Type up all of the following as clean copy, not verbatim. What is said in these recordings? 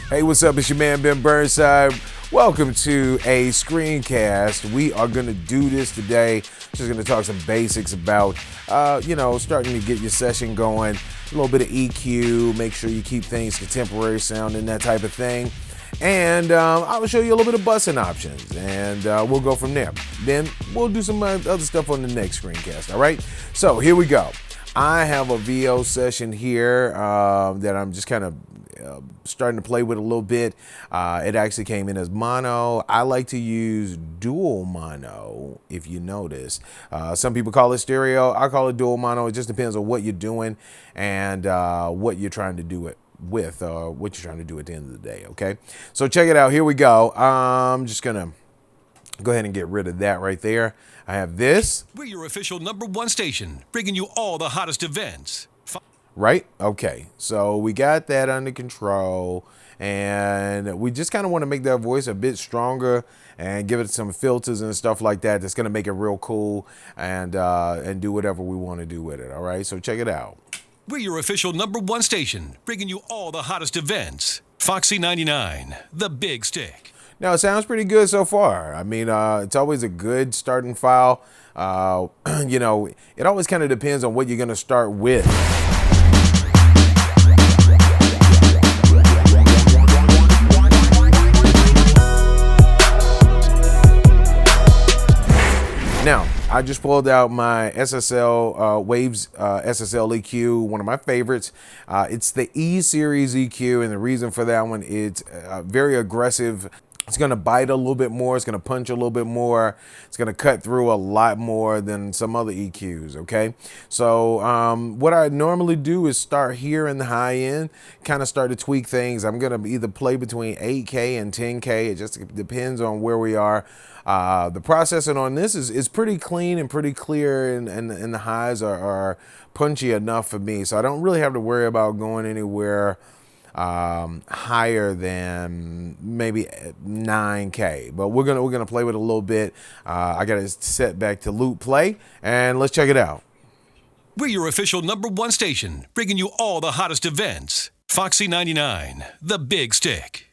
Hey, what's up? It's your man, Ben Burnside. Welcome to a screencast. We are going to do this today. Just going to talk some basics about, starting to get your session going. A little bit of EQ, make sure you keep things contemporary sounding, that type of thing. And I will show you a little bit of bussing options, and we'll go from there. Then we'll do some other stuff on the next screencast, all right? So here we go. I have a VO session here that I'm just kind of starting to play with a little bit. It actually came in as mono. I like to use dual mono, if you notice. Some people call it stereo. I call it dual mono. It just depends on what you're doing and what you're trying to do it with, what you're trying to do at the end of the day, okay? So check it out. Here we go. I'm just going to go ahead and get rid of that right there. I have this. We're your official #1 station, bringing you all the hottest events. Right? Okay. So we got that under control, and we just kind of want to make that voice a bit stronger and give it some filters and stuff like that. That's going to make it real cool and do whatever we want to do with it. All right. So check it out. We're your official #1 station, bringing you all the hottest events. Foxy 99, the big stick. Now, it sounds pretty good so far. I mean, it's always a good starting file. It always kind of depends on what you're going to start with. Now, I just pulled out my SSL Waves SSL EQ, one of my favorites. It's the E series EQ, and the reason for that one, it's very aggressive. It's going to bite a little bit more. It's going to punch a little bit more. It's going to cut through a lot more than some other EQs, okay? So what I normally do is start here in the high end, kind of start to tweak things. I'm going to either play between 8K and 10K. It just depends on where we are. The processing on this is pretty clean and pretty clear, and the highs are punchy enough for me. So I don't really have to worry about going anywhere higher than maybe 9K, but we're gonna play with it a little bit. I got it set back to loop play, and let's check it out. We're your official #1 station, bringing you all the hottest events. Foxy 99, the big stick.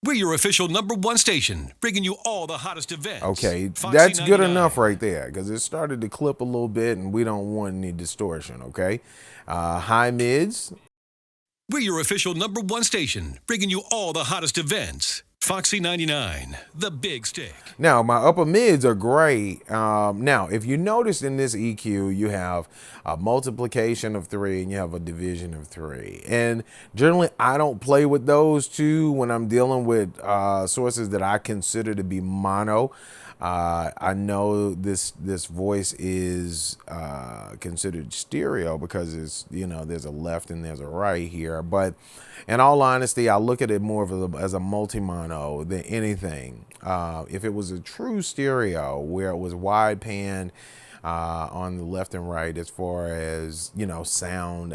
We're your official #1 station, bringing you all the hottest events. Okay, Foxy that's good 99. enough right there, because it started to clip a little bit, and we don't want any distortion. Okay, high mids. We're your official #1 station, bringing you all the hottest events. Foxy 99, the big stick. Now, my upper mids are great. Now, if you notice in this EQ, you have a multiplication of 3 and you have a division of 3. And generally, I don't play with those two when I'm dealing with sources that I consider to be mono. I know this voice is considered stereo because it's, there's a left and there's a right here. But in all honesty, I look at it more as a multi-mono than anything. If it was a true stereo where it was wide pan on the left and right as far as, sound,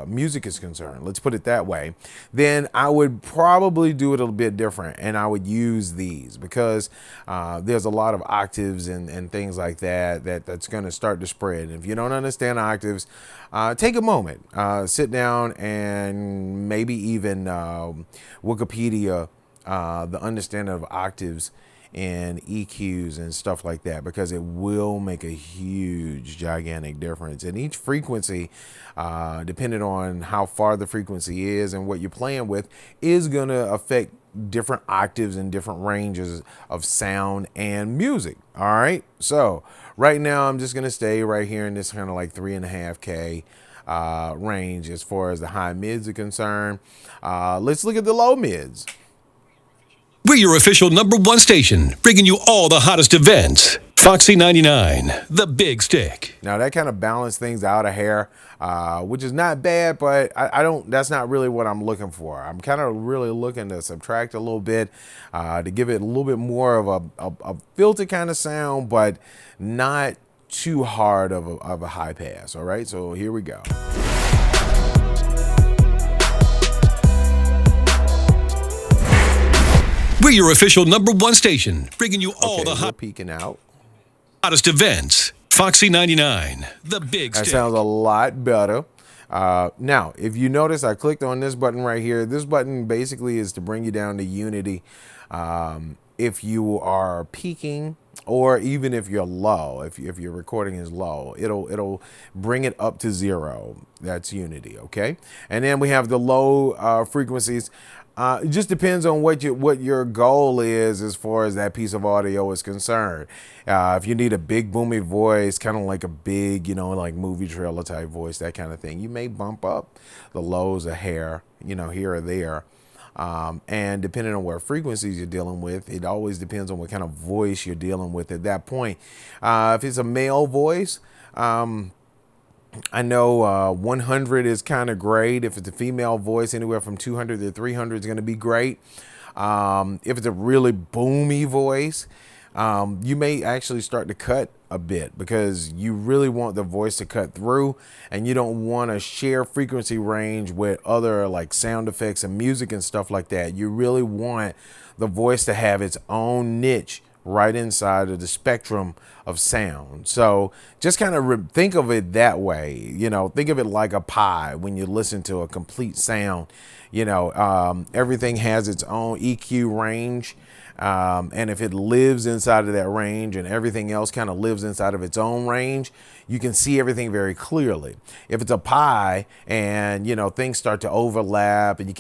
music is concerned, let's put it that way, then I would probably do it a little bit different, and I would use these because there's a lot of octaves and things like that's going to start to spread. And if you don't understand octaves, take a moment, sit down and maybe even Wikipedia the understanding of octaves and EQs and stuff like that, because it will make a huge, gigantic difference. And each frequency, depending on how far the frequency is and what you're playing with, is going to affect different octaves and different ranges of sound and music. All right. So right now, I'm just going to stay right here in this kind of like 3.5K range as far as the high mids are concerned. Let's look at the low mids. We're your official #1 station, bringing you all the hottest events. Foxy 99, the big stick. Now that kind of balanced things out a hair, which is not bad, but that's not really what I'm looking for. I'm kind of really looking to subtract a little bit, to give it a little bit more of a filter kind of sound, but not too hard of a high pass. All right, so here we go. We're your official #1 station, bringing you all the peeking out. hottest events. Foxy 99, the big That stick. sounds a lot better. Now, if you notice, I clicked on this button right here. This button basically is to bring you down to unity. If you are peaking, or even if you're low, if your recording is low, it'll bring it up to 0. That's unity, okay? And then we have the low frequencies. It just depends on what your goal is as far as that piece of audio is concerned. If you need a big boomy voice, kind of like a big, like movie trailer type voice, that kind of thing, you may bump up the lows a hair, here or there. And depending on what frequencies you're dealing with, it always depends on what kind of voice you're dealing with at that point. If it's a male voice, I know 100 is kind of great. If it's a female voice, anywhere from 200 to 300 is going to be great. If it's a really boomy voice, you may actually start to cut a bit because you really want the voice to cut through, and you don't want to share frequency range with other like sound effects and music and stuff like that. You really want the voice to have its own niche right inside of the spectrum of sound. So just kind of think of it that way. Think of it like a pie when you listen to a complete sound. Everything has its own EQ range. And if it lives inside of that range and everything else kind of lives inside of its own range, you can see everything very clearly. If it's a pie and, things start to overlap and you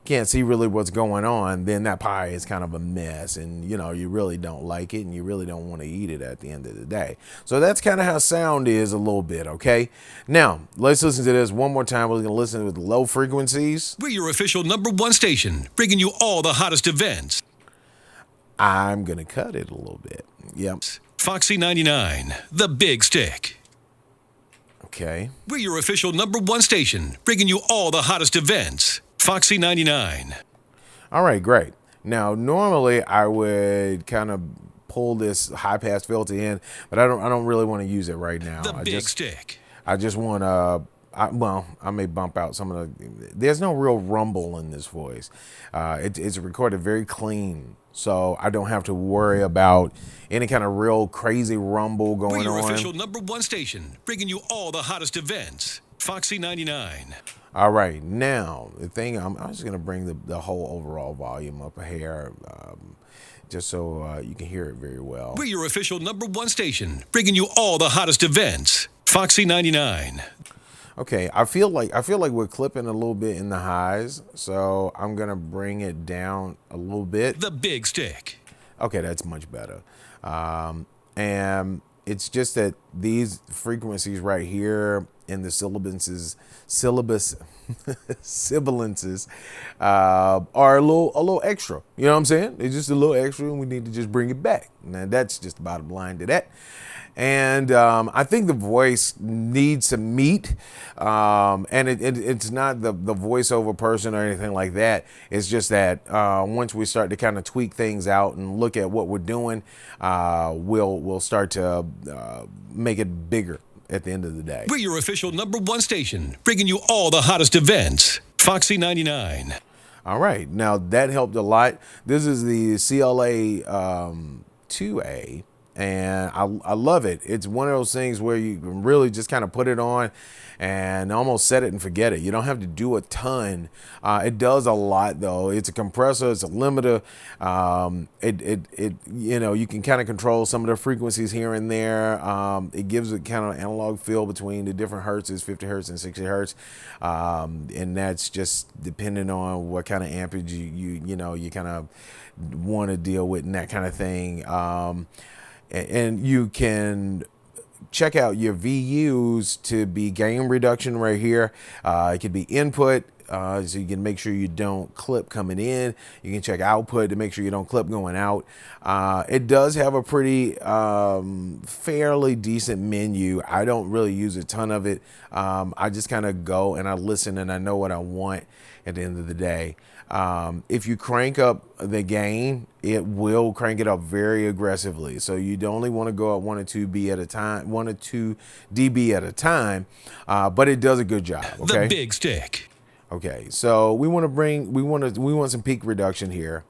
can't see really what's going on, then that pie is kind of a mess, and, you really don't like it and you really don't want to eat it at the end of the day. So that's kind of how sound is a little bit, okay? Now, let's listen to this one more time. We're going to listen with low frequencies. We're your official #1 station, bringing you all the hottest events. I'm going to cut it a little bit. Yep. Foxy 99, the Big Stick. Okay. We're your official #1 station, bringing you all the hottest events. Foxy 99. All right, great. Now, normally I would kind of pull this high pass filter in, but I don't really want to use it right now. The Big Stick. I just want to. I may bump out some of the. There's no real rumble in this voice. It's recorded very clean, so I don't have to worry about any kind of real crazy rumble going on. We're your official #1 station, bringing you all the hottest events. Foxy 99. All right, now the thing I'm just gonna bring the whole overall volume up a hair, just so you can hear it very well. We're your official #1 station, bringing you all the hottest events. Foxy 99. Okay, I feel like we're clipping a little bit in the highs, so I'm gonna bring it down a little bit. The Big Stick. Okay, that's much better. And it's just that these frequencies right here in the sibilances are a little extra. You know what I'm saying? It's just a little extra, and we need to just bring it back. Now that's just the bottom line to that. And I think the voice needs some meat, and it's not the voiceover person or anything like that. It's just that once we start to kind of tweak things out and look at what we're doing, we'll start to make it bigger at the end of the day. We're your official #1 station, bringing you all the hottest events. Foxy 99. All right, now that helped a lot. This is the CLA 2A. And I love it. It's one of those things where you can really just kind of put it on and almost set it and forget it. You don't have to do a ton. It does a lot though. It's a compressor. It's a limiter. You can kind of control some of the frequencies here and there. It gives a kind of analog feel between the different hertzes, 50 hertz and 60 hertz. And that's just depending on what kind of amperage you kind of want to deal with and that kind of thing. And you can check out your VUs to be gain reduction right here. It could be input, so you can make sure you don't clip coming in. You can check output to make sure you don't clip going out. It does have a pretty fairly decent menu. I don't really use a ton of it. I just kind of go and I listen and I know what I want at the end of the day. If you crank up the gain, it will crank it up very aggressively. So you'd only want to go up 1 or 2 dB at a time, 1 or 2 dB at a time. But it does a good job. Okay. The Big Stick. Okay. So we want some peak reduction here.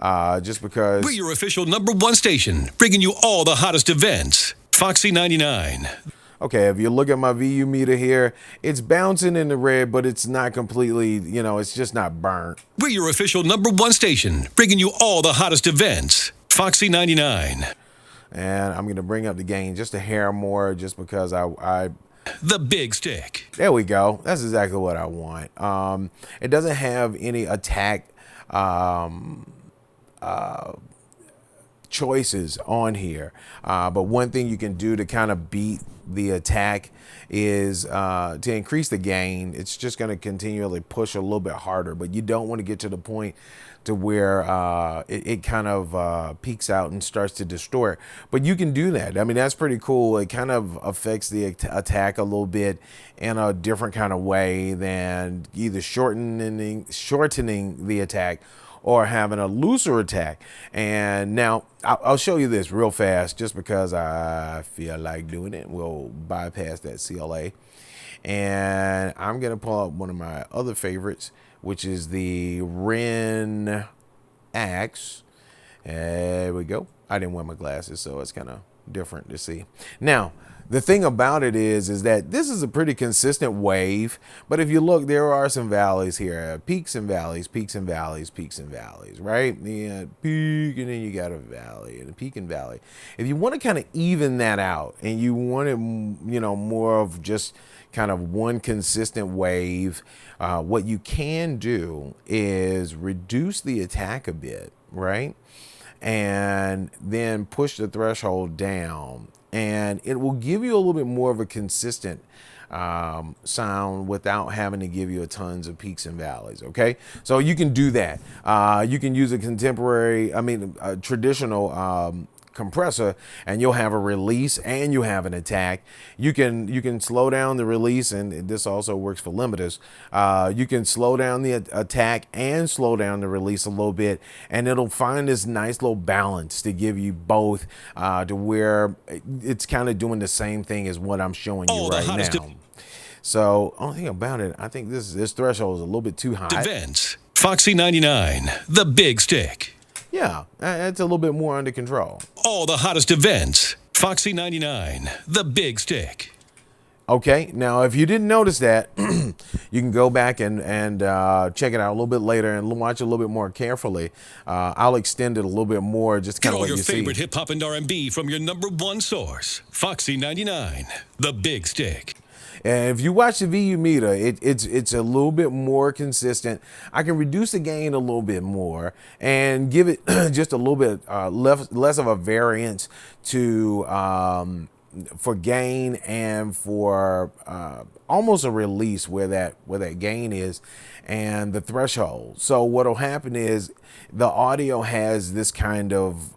Just because. We're your official #1 station, bringing you all the hottest events. Foxy 99. Okay, if you look at my VU meter here, it's bouncing in the red, but it's not completely, it's just not burnt. We're your official #1 station, bringing you all the hottest events. Foxy 99. And I'm going to bring up the gain just a hair more just because The Big Stick. there we go. That's exactly what I want. It doesn't have any attack choices on here, but one thing you can do to kind of beat the attack is to increase the gain. It's just going to continually push a little bit harder, but you don't want to get to the point to where it kind of peaks out and starts to distort. But you can do that. I mean, that's pretty cool. It kind of affects the attack a little bit in a different kind of way than either shortening the attack or having a looser attack. And now I'll show you this real fast just because I feel like doing it. We'll bypass that CLA. And I'm going to pull up one of my other favorites, which is the Ren Axe. There we go. I didn't wear my glasses, so it's kind of different to see. Now, the thing about it is that this is a pretty consistent wave, but if you look, there are some valleys here, peaks and valleys, peaks and valleys, peaks and valleys, right? Yeah, peak, and then you got a valley and a peak and valley. If you want to kind of even that out and you want it, more of just kind of one consistent wave, what you can do is reduce the attack a bit, right? And then push the threshold down, and it will give you a little bit more of a consistent sound without having to give you a tons of peaks and valleys. Okay, so you can do that. You can use a traditional compressor, and you'll have a release and you have an attack. You can slow down the release, and this also works for limiters. You can slow down the attack and slow down the release a little bit, and it'll find this nice little balance to give you both, to where it's kind of doing the same thing as what I'm showing you right now. So only thing about it, I think this threshold is a little bit too high. Events. Foxy 99, the Big Stick. Yeah, it's a little bit more under control. All the hottest events. Foxy 99, the Big Stick. Okay, now if you didn't notice that, you can go back and check it out a little bit later and watch it a little bit more carefully. I'll extend it a little bit more, just kind of let you see. Get all your favorite hip hop and R&B from your #1 source. Foxy 99, the Big Stick. And if you watch the VU meter, it's a little bit more consistent. I can reduce the gain a little bit more and give it just a little bit less of a variance to for gain and for almost a release where that gain is and the threshold. So what'll happen is the audio has this kind of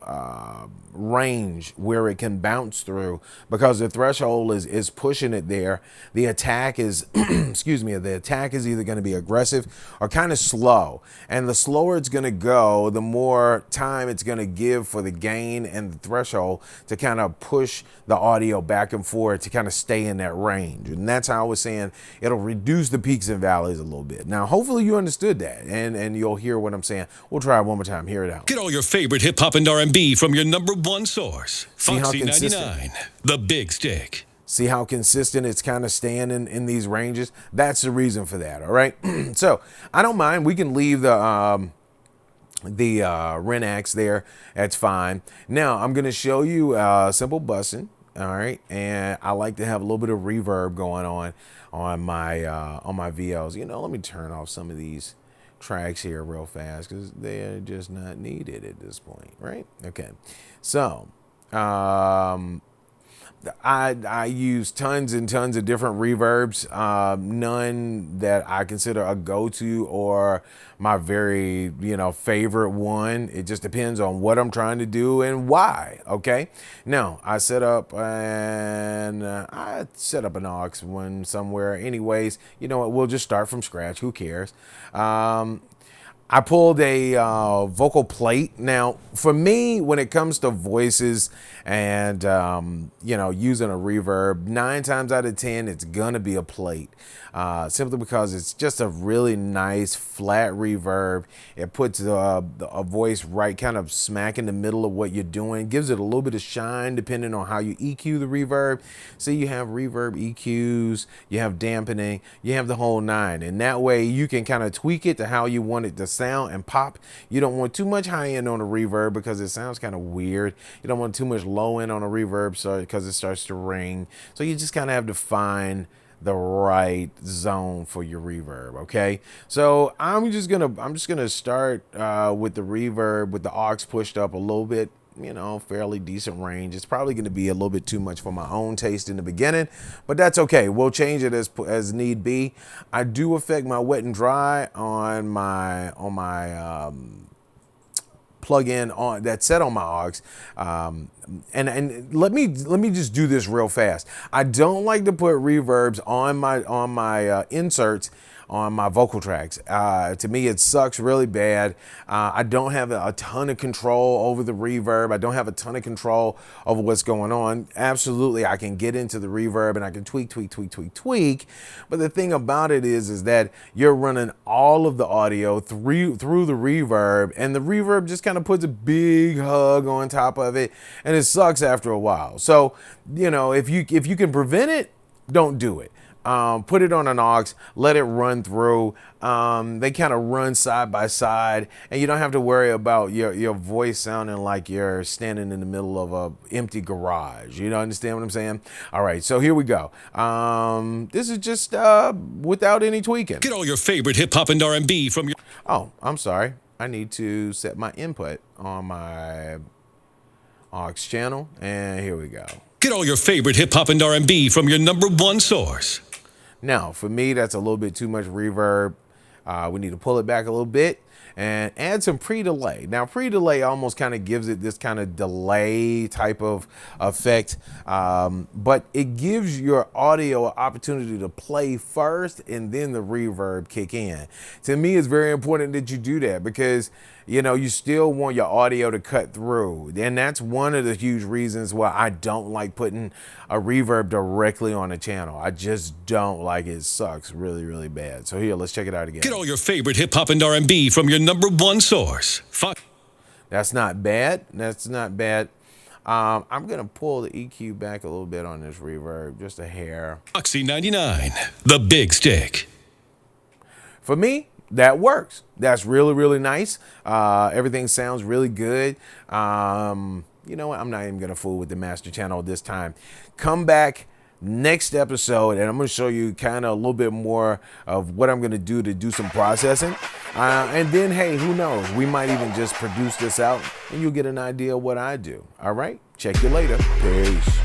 range where it can bounce through because the threshold is pushing it there. The attack is excuse me, the attack is either going to be aggressive or kind of slow, and the slower it's going to go, the more time it's going to give for the gain and the threshold to kind of push the audio back and forth to kind of stay in that range. And that's how I was saying it'll reduce the peaks and valleys a little bit. Now hopefully you understood that and you'll hear what I'm saying. We'll try it one more time. Hear it out. Get all your favorite hip hop and R&B from your #1 source. Foxy 99, the Big Stick. See how consistent it's kind of staying in these ranges? That's the reason for that, all right? So I don't mind. We can leave the Renax there. That's fine. Now I'm going to show you simple bussing, all right? And I like to have a little bit of reverb going on my VOs. Let me turn off some of these tracks here real fast because they're just not needed at this point, right? Okay, so I use tons and tons of different reverbs, none that I consider a go-to or my very favorite one. It just depends on what I'm trying to do and why. Okay, now I set up an aux one somewhere. Anyways, you know what, we'll just start from scratch. Who cares? I pulled a vocal plate. Now, for me, when it comes to voices and using a reverb, 9 times out of 10, it's gonna be a plate. Simply because it's just a really nice flat reverb. It puts a voice right kind of smack in the middle of what you're doing. Gives it a little bit of shine depending on how you EQ the reverb. So you have reverb EQs, you have dampening, you have the whole nine. And that way you can kind of tweak it to how you want it to sound and pop. You don't want too much high end on a reverb because it sounds kind of weird. You don't want too much low end on a reverb because it starts to ring. So you just kind of have to find the right zone for your reverb. Okay, so I'm just gonna start with the reverb with the aux pushed up a little bit, fairly decent range. It's probably going to be a little bit too much for my own taste in the beginning, but that's okay. We'll change it as need be. I do affect my wet and dry on my plug-in on that's set on my aux, and let me just do this real fast. I don't like to put reverbs on my inserts on my vocal tracks. To me, it sucks really bad. I don't have a ton of control over the reverb. I don't have a ton of control over what's going on. Absolutely, I can get into the reverb and I can tweak. But the thing about it is that you're running all of the audio through the reverb, and the reverb just kind of puts a big hug on top of it, and it sucks after a while. So, if you can prevent it, don't do it. Put it on an aux, let it run through. They kind of run side by side, and you don't have to worry about your voice sounding like you're standing in the middle of a empty garage. You understand what I'm saying? All right, so here we go. This is just without any tweaking. Get all your favorite hip hop and R&B from your... Oh, I'm sorry. I need to set my input on my aux channel, and here we go. Get all your favorite hip hop and R&B from your #1 source. Now, for me, that's a little bit too much reverb. We need to pull it back a little bit and add some pre-delay. Now, pre-delay almost kind of gives it this kind of delay type of effect, but it gives your audio an opportunity to play first and then the reverb kick in. To me, it's very important that you do that because you still want your audio to cut through. And that's one of the huge reasons why I don't like putting a reverb directly on a channel. I just don't like it. It sucks really, really bad. So here, let's check it out again. Get all your favorite hip hop and R&B from your #1 source. That's not bad. That's not bad. I'm going to pull the EQ back a little bit on this reverb, just a hair. Foxy 99, the big stick. For me, that works. That's really, really nice. Everything sounds really good. You know what? I'm not even going to fool with the master channel this time. Come back next episode, and I'm going to show you kind of a little bit more of what I'm going to do some processing. And then, hey, who knows? We might even just produce this out, and you'll get an idea of what I do. All right? Check you later. Peace.